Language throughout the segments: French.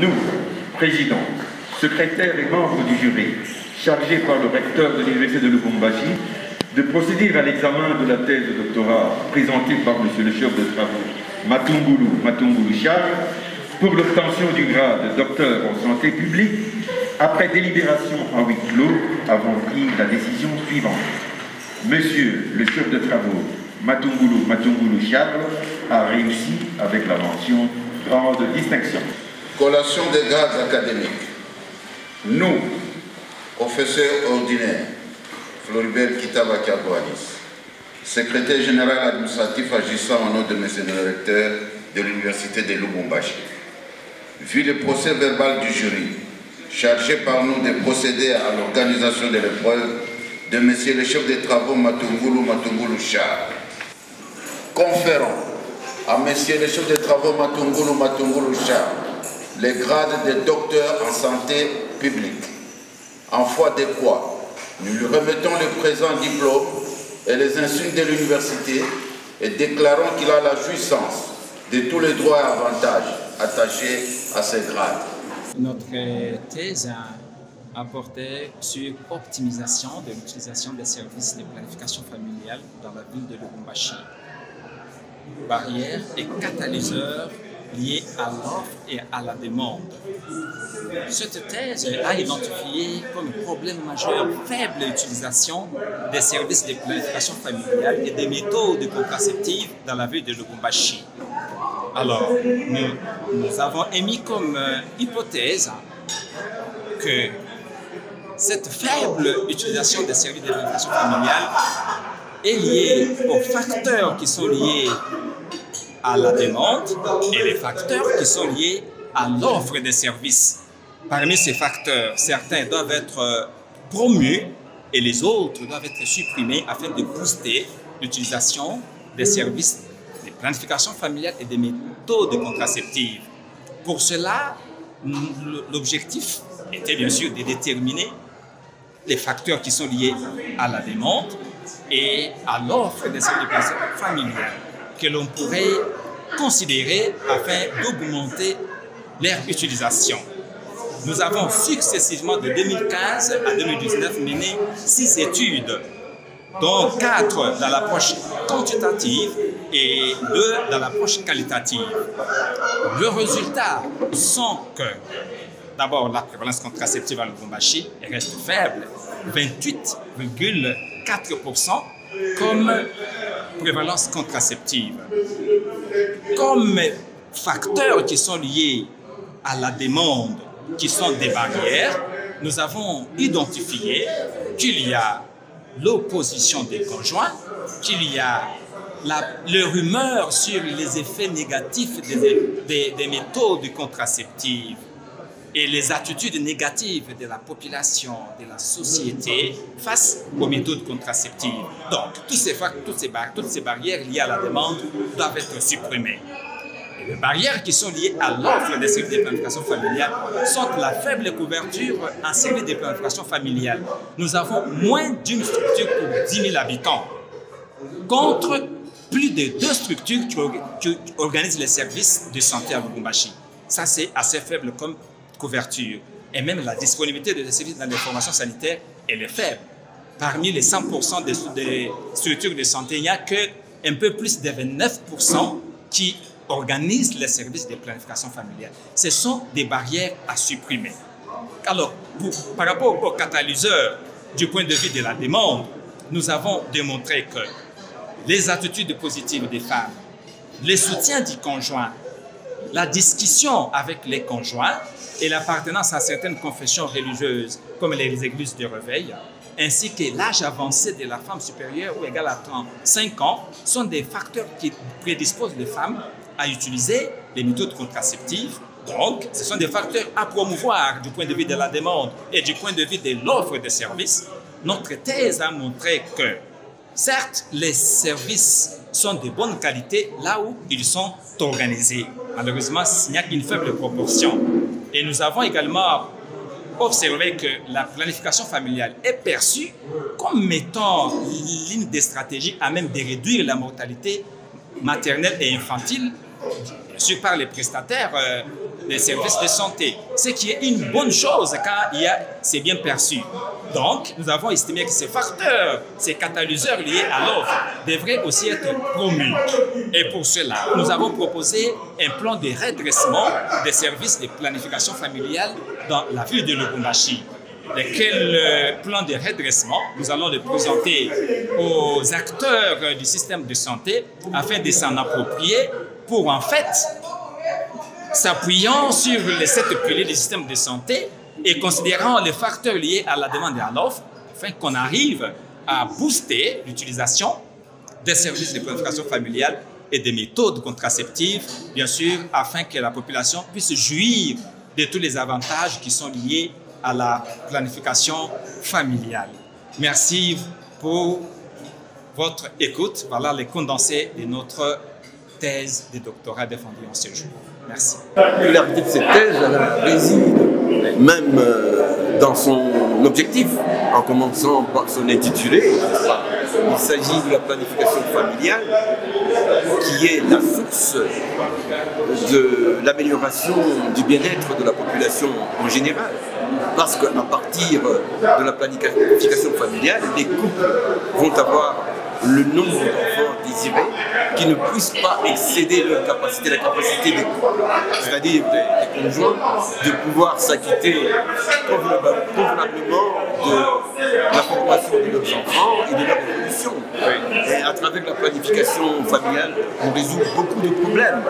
nous, président, secrétaire et membres du jury, chargés par le recteur de l'Université de Lubumbashi, de procéder à l'examen de la thèse de doctorat présentée par M. le chef de travaux Matungulu Charles pour l'obtention du grade docteur en santé publique, après délibération en huis clos, avons pris la décision suivante. Monsieur le chef de travaux Matungulu Charles a réussi avec la mention grande distinction. Collation des grades académiques. Nous, professeurs ordinaires, Floribert Kitaba Kiabouanis, secrétaire général administratif agissant au nom de M. le recteur de l'Université de Lubumbashi, vu le procès verbal du jury, chargé par nous de procéder à l'organisation de l'épreuve de M. le chef de travaux Matungulu Charles, conférant à M. le chef de travaux Matungulu Charles les grades de docteur en santé publique. En foi de quoi, nous lui remettons le présent diplôme et les insignes de l'université et déclarons qu'il a la jouissance de tous les droits et avantages attachés à ces grades. Notre thèse a porté sur l'optimisation de l'utilisation des services de planification familiale dans la ville de Lubumbashi. Barrières et catalyseurs liés à l'offre et à la demande. Cette thèse a identifié comme problème majeur faible utilisation des services de planification familiale et des méthodes contraceptives dans la ville de Lubumbashi. Alors, nous avons émis comme hypothèse que cette faible utilisation des services de planification familiale est liée aux facteurs qui sont liés à la demande et les facteurs qui sont liés à l'offre des services. Parmi ces facteurs, certains doivent être promus et les autres doivent être supprimés afin de booster l'utilisation des services de planification familiale et des méthodes contraceptives. Pour cela, l'objectif était bien sûr de déterminer les facteurs qui sont liés à la demande et à l'offre des services de planification familiale que l'on pourrait considérer afin d'augmenter leur utilisation. Nous avons successivement de 2015 à 2019 mené 6 études, dont 4 dans l'approche quantitative et 2 dans l'approche qualitative. Le résultat sont que, d'abord, la prévalence contraceptive à Lubumbashi reste faible, 28,4% comme prévalence contraceptive. Comme facteurs qui sont liés à la demande, qui sont des barrières, nous avons identifié qu'il y a l'opposition des conjoints, qu'il y a les rumeurs sur les effets négatifs des méthodes contraceptives et les attitudes négatives de la population, de la société face aux méthodes contraceptives. Donc, toutes ces barrières liées à la demande doivent être supprimées. Et les barrières qui sont liées à l'offre des services de planification familiale sont la faible couverture en services de planification familiale. Nous avons moins d'une structure pour 10 000 habitants, contre plus de 2 structures qui organisent les services de santé à Lubumbashi. Ça, c'est assez faible comme couverture. Et même la disponibilité de services dans les formations sanitaires, elle est faible. Parmi les 100% des structures de santé, il n'y a qu'un peu plus de 29% qui organisent les services de planification familiale. Ce sont des barrières à supprimer. Alors, par rapport aux catalyseurs du point de vue de la demande, nous avons démontré que les attitudes positives des femmes, le soutien du conjoint, la discussion avec les conjoints et l'appartenance à certaines confessions religieuses comme les églises de réveil, ainsi que l'âge avancé de la femme supérieure ou égal à 35 ans, sont des facteurs qui prédisposent les femmes à utiliser les méthodes contraceptives. Donc, ce sont des facteurs à promouvoir du point de vue de la demande et du point de vue de l'offre de services. Notre thèse a montré que, certes, les services sont de bonne qualité là où ils sont organisés. Malheureusement, il n'y a qu'une faible proportion. Et nous avons également observé que la planification familiale est perçue comme étant l'une des stratégies à même de réduire la mortalité maternelle et infantile, bien sûr par les prestataires les services de santé, ce qui est une bonne chose quand c'est bien perçu. Donc, nous avons estimé que ces facteurs, ces catalyseurs liés à l'offre devraient aussi être promus. Et pour cela, nous avons proposé un plan de redressement des services de planification familiale dans la ville de Lubumbashi. Lequel plan de redressement nous allons le présenter aux acteurs du système de santé afin de s'en approprier pour en fait, s'appuyant sur les 7 piliers du système de santé et considérant les facteurs liés à la demande et à l'offre, afin qu'on arrive à booster l'utilisation des services de planification familiale et des méthodes contraceptives, bien sûr, afin que la population puisse jouir de tous les avantages qui sont liés à la planification familiale. Merci pour votre écoute. Voilà les condensés de notre thèse de doctorat défendue en ce jour. Merci. La de cette thèse réside même dans son objectif, en commençant par son intitulé. Il s'agit de la planification familiale qui est la source de l'amélioration du bien-être de la population en général. Parce qu'à partir de la planification familiale, les couples vont avoir le nombre d'enfants désirés qui ne puissent pas excéder leur capacité, la capacité des couples, c'est-à-dire des conjoints, de pouvoir s'acquitter convenablement de la formation de leurs enfants et de leur évolution. Et à travers la planification familiale, on résout beaucoup de problèmes,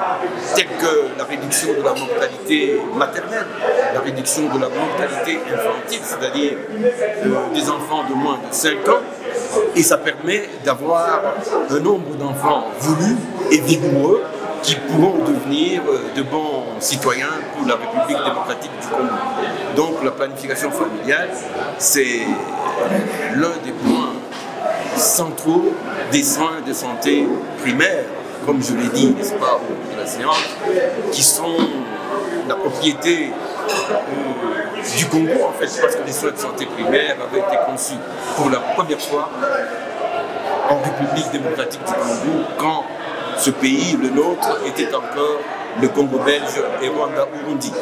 tels que la réduction de la mortalité maternelle, la réduction de la mortalité infantile, c'est-à-dire des enfants de moins de 5 ans, et ça permet d'avoir un nombre d'enfants voulus et vigoureux qui pourront devenir de bons citoyens pour la République démocratique du Congo. Donc la planification familiale, c'est l'un des points centraux des soins de santé primaires, comme je l'ai dit, n'est-ce pas, au cours de la séance, qui sont la propriété du Congo, en fait, parce que les soins de santé primaires avaient été conçus pour la première fois en République démocratique du Congo, quand ce pays, le nôtre, était encore le Congo belge et Rwanda-Urundi.